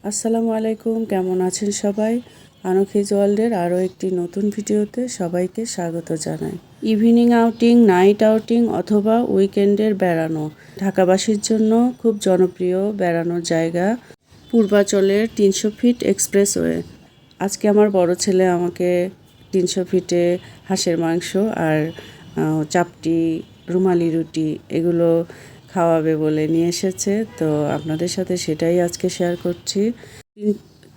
আসসালামু আলাইকুম, কেমন আছেন সবাই? আনখিজ ওয়ার্ল্ডের আরও একটি নতুন ভিডিওতে সবাইকে স্বাগত জানাই। ইভিনিং আউটিং, নাইট আউটিং অথবা উইকেন্ডের বেড়ানো ঢাকাবাসীর জন্য খুব জনপ্রিয় বেড়ানোর জায়গা পূর্বাচলের 300 ফিট এক্সপ্রেসওয়ে। আজকে আমার বড় ছেলে আমাকে 300 ফিটে হাঁসের মাংস আর চাপটি, রুমালি রুটি এগুলো খাওয়াবে বলে নিয়ে এসেছে। তো আপনাদের সাথে সেটাই আজকে শেয়ার করছি।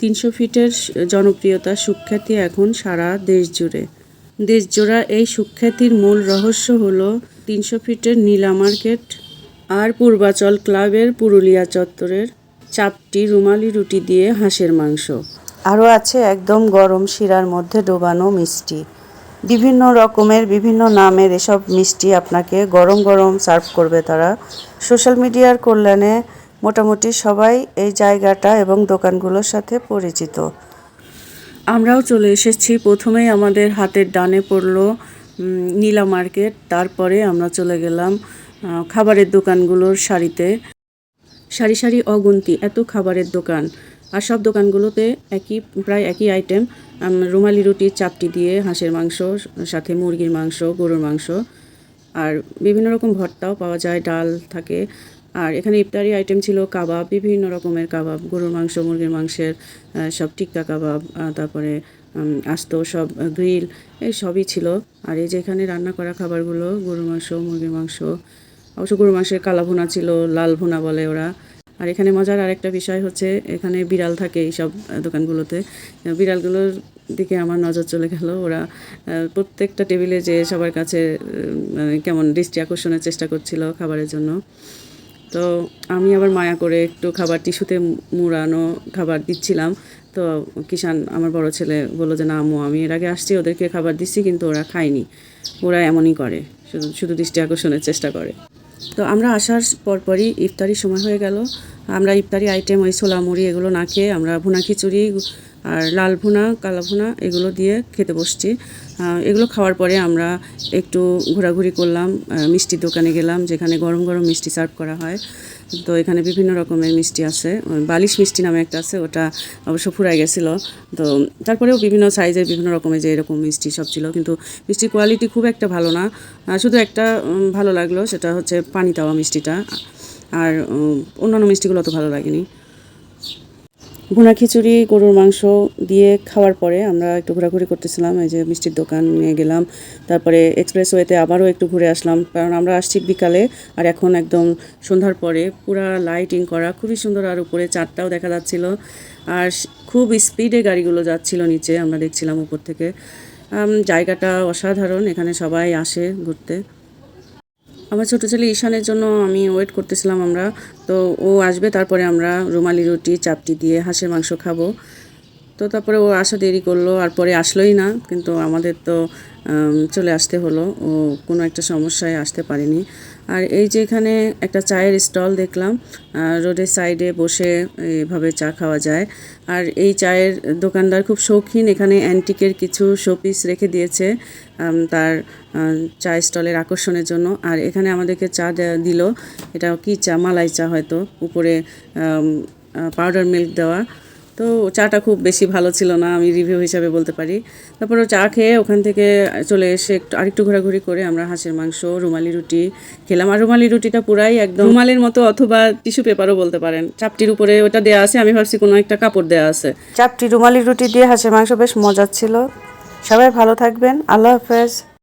300 ফিটের জনপ্রিয়তা, সুখ্যাতি এখন সারা দেশজোড়া এই সুখ্যাতির মূল রহস্য হলো 300 ফিটের নীলা মার্কেট আর পূর্বাচল ক্লাবের পুরুলিয়া চত্বরের চাপটি, রুমালি রুটি দিয়ে হাঁসের মাংস। আরও আছে একদম গরম শিরার মধ্যে ডোবানো মিষ্টি। বিভিন্ন রকমের বিভিন্ন নামের এসব মিষ্টি আপনাকে গরম গরম সার্ভ করবে তারা। সোশ্যাল মিডিয়ার কল্যাণে মোটামুটি সবাই এই জায়গাটা এবং দোকানগুলোর সাথে পরিচিত। আমরাও চলে এসেছি। প্রথমেই আমাদের হাতের ডানে পড়লো নীলা মার্কেট, তারপরে আমরা চলে গেলাম খাবারের দোকানগুলোর সারিতে। সারি সারি অগুন্তি এত খাবারের দোকান, আর সব দোকানগুলোতে প্রায় একই আইটেম, রুমালি রুটি, চাপটি দিয়ে হাঁসের মাংস, সাথে মুরগির মাংস, গরুর মাংস, আর বিভিন্ন রকম ভর্তাও পাওয়া যায়, ডাল থাকে। আর এখানে ইফতারি আইটেম ছিল কাবাব, বিভিন্ন রকমের কাবাব, গরুর মাংস, মুরগির মাংসের সব টিক্কা কাবাব, তারপরে আস্ত সব গ্রিল, এই সবই ছিল। আর এই যে এখানে রান্না করা খাবারগুলো, গরুর মাংস, মুরগির মাংস, অবশ্য গরুর মাংসের কালা ভুনা ছিল, লাল ভুনা বলে ওরা। আর এখানে মজার আরেকটা বিষয় হচ্ছে, এখানে বিড়াল থাকে এই সব দোকানগুলোতে। বিড়ালগুলোর দিকে আমার নজর চলে গেল। ওরা প্রত্যেকটা টেবিলে যে সবার কাছে কেমন দৃষ্টি আকর্ষণের চেষ্টা করছিল খাবারের জন্য। তো আমি আবার মায়া করে একটু খাবার টিস্যুতে মুড়ানো খাবার দিচ্ছিলাম। তো কিষান, আমার বড় ছেলে, বললো যে না আম্মু, আমি এর আগে আসছি, ওদেরকে খাবার দিচ্ছি, কিন্তু ওরা খায়নি। ওরা এমনই করে, শুধু দৃষ্টি আকর্ষণের চেষ্টা করে। তো আমরা আসার পরপরই ইফতারির সময় হয়ে গেল। আমরা ইফতারি আইটেম ওই ছোলা মুড়ি এগুলো না খেয়ে আমরা ভুনা খিচুড়ি আর লাল ভুনা, কালা ভুনা এগুলো দিয়ে খেতে বসছি। এগুলো খাওয়ার পরে আমরা একটু ঘোরাঘুরি করলাম, মিষ্টির দোকানে গেলাম, যেখানে গরম গরম মিষ্টি সার্ভ করা হয়। তো এখানে বিভিন্ন রকমের মিষ্টি আছে, বালিশ মিষ্টি নামে একটা আছে, ওটা অবশ্য ফুরাই গেছিলো। তো তারপরেও বিভিন্ন সাইজের বিভিন্ন রকমের যে এরকম মিষ্টি সব ছিল, কিন্তু মিষ্টির কোয়ালিটি খুব একটা ভালো না। শুধু একটা ভালো লাগলো, সেটা হচ্ছে পানি তাওয়া মিষ্টিটা, আর অন্যান্য মিষ্টিগুলো অত ভালো লাগেনি। ভুনা খিচুড়ি, গরুর মাংস দিয়ে খাওয়ার পরে আমরা একটু ঘোরাঘুরি করতেছিলাম, এই যে মিষ্টির দোকান নিয়ে গেলাম। তারপরে এক্সপ্রেসওয়েতে আবারও একটু ঘুরে আসলাম, কারণ আমরা আসছি বিকালে, আর এখন একদম সন্ধ্যার পরে পুরা লাইটিং করা, খুবই সুন্দর। আর উপরে চাঁদটাও দেখা যাচ্ছিল, আর খুব স্পিডে গাড়িগুলো যাচ্ছিল নিচে, আমরা দেখছিলাম উপর থেকে। জায়গাটা অসাধারণ, এখানে সবাই আসে ঘুরতে। আমার ছোটো ছেলে ঈশানের জন্য আমি ওয়েট করতেছিলাম আমরা। তো ও আসবে, তারপরে আমরা রুমালি রুটি, চাপটি দিয়ে হাঁসের মাংস খাবো। তো তারপরে ও আসা দেরি করলো, আর পরে আসলোই না, কিন্তু আমাদের তো চলে আসতে হলো। ও কোনো একটা সমস্যায় আসতে পারেনি। আর এই যে এখানে একটা চায়ের স্টল দেখলাম, রোডের সাইডে বসে এভাবে চা খাওয়া যায়। আর এই চায়ের দোকানদার খুব শৌখিন, এখানে অ্যান্টিকের কিছু শোপিস রেখে দিয়েছে তার চা স্টলের আকর্ষণের জন্য। আর এখানে আমাদেরকে চা দিল, এটা কি চা, মালাই চা হয়তো, উপরে পাউডার মিল্ক দেওয়া। তো চাটা খুব বেশি ভালো ছিল না, আমি রিভিউ হিসাবে বলতে পারি। তারপরে চা খেয়ে ওখান থেকে চলে এসে আরেকটু ঘোরাঘুরি করে আমরা হাঁসের মাংস, রুমালি রুটি খেলাম। আর রুমালি রুটিটা পুরাই একদম রুমালের মতো, অথবা টিস্যু পেপারও বলতে পারেন। চাপটির উপরে ওটা দেওয়া আছে, আমি ভাবছি কোনো একটা কাপড় দেওয়া আছে। চাপটি, রুমালি রুটি দিয়ে হাঁসের মাংস বেশ মজার ছিল। সবাই ভালো থাকবেন, আল্লাহ হাফেজ।